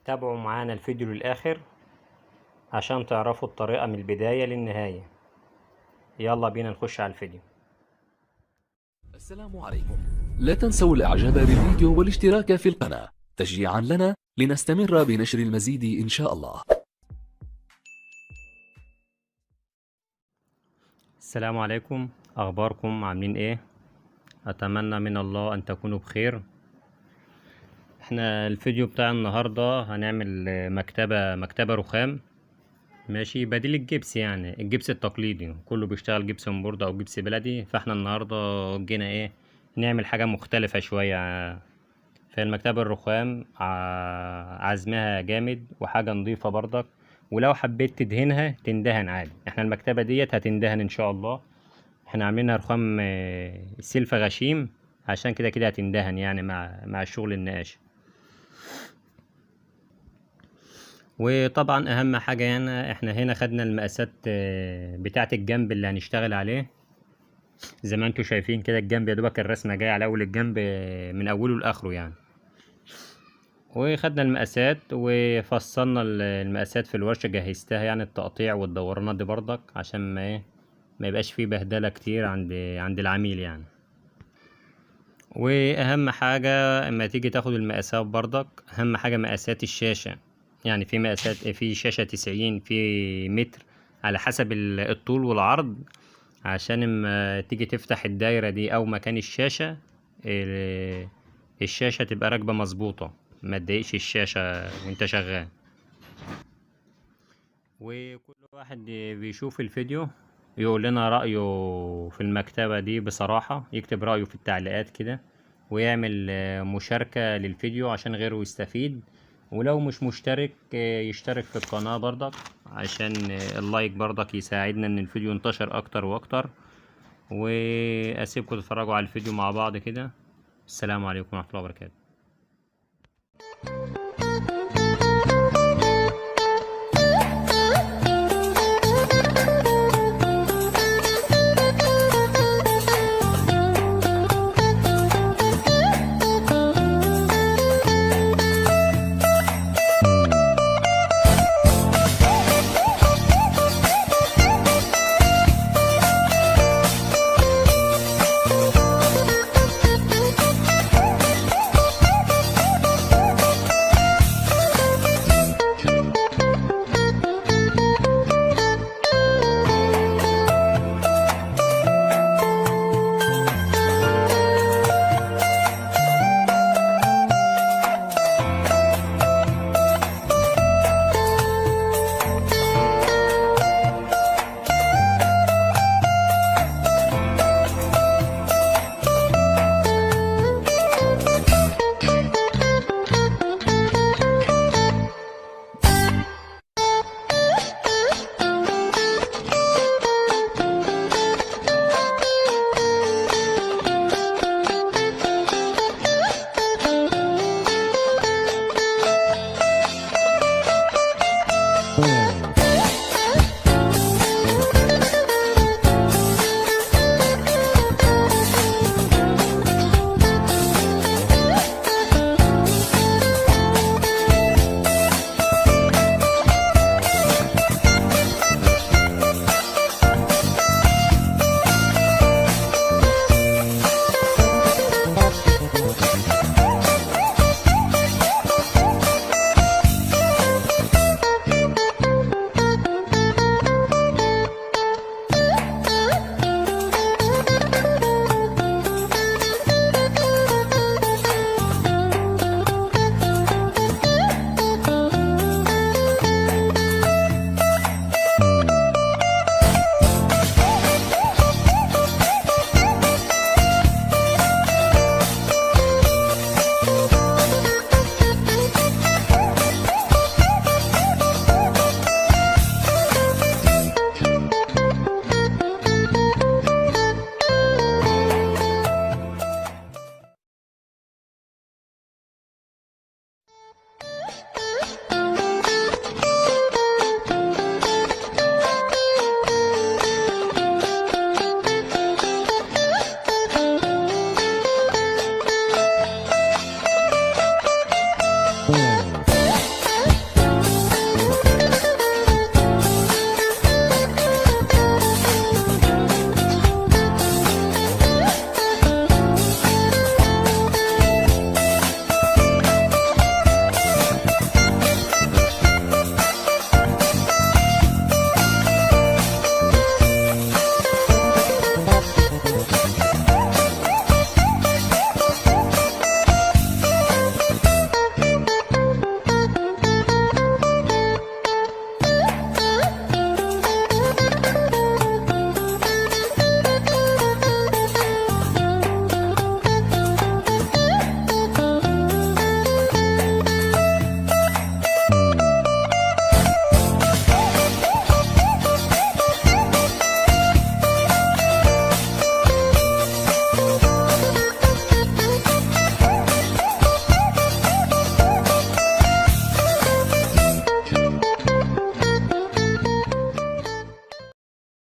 تابعوا معانا الفيديو للآخر عشان تعرفوا الطريقة من البداية للنهاية. يلا بينا نخش على الفيديو. السلام عليكم. لا تنسوا الاعجاب بالفيديو والاشتراك في القناة تشجيعا لنا لنستمر بنشر المزيد ان شاء الله. السلام عليكم، اخباركم عاملين ايه؟ اتمنى من الله ان تكونوا بخير. احنا الفيديو بتاع النهاردة هنعمل مكتبة رخام، ماشي، بديل الجبس، يعني الجبس التقليدي كله بيشتغل جبسون بورد او جبس بلدي، فاحنا النهاردة جينا ايه نعمل حاجة مختلفة شوية. في المكتبة الرخام عزمها جامد وحاجة نظيفة برضك، ولو حبيت تدهنها تندهن عادي. احنا المكتبة ديت هتندهن ان شاء الله. احنا عاملينها رخام سلفة غشيم، عشان كده كده هتندهن يعني مع الشغل النقاش. وطبعا اهم حاجة يعني احنا هنا خدنا المقاسات بتاعة الجنب اللي هنشتغل عليه. زي ما انتوا شايفين كده الجنب يا دوبك الرسمة جاية على اول الجنب من اوله لاخره يعني. وخدنا المقاسات وفصلنا المقاسات في الورشة، جهزتها يعني التقطيع والدورانات دي برضك عشان ما يبقاش فيه بهدلة كتير عند العميل يعني. واهم حاجة اما تيجي تاخد المقاسات برضك، اهم حاجة مقاسات الشاشة. يعني في مقاسات، في شاشة 90 في متر على حسب الطول والعرض، عشان اما تيجي تفتح الدايرة دي او مكان الشاشة، الشاشة تبقى راكبة مظبوطة، ما تضايقش الشاشة وانت شغال. وكل واحد بيشوف الفيديو يقول لنا رأيه في المكتبة دي بصراحة، يكتب رأيه في التعليقات كده، ويعمل مشاركة للفيديو عشان غيره يستفيد. ولو مش مشترك يشترك في القناة برضك، عشان اللايك برضك يساعدنا ان الفيديو ينتشر اكتر واكتر. واسيبكم تتفرجوا على الفيديو مع بعض كده. السلام عليكم ورحمة الله وبركاته.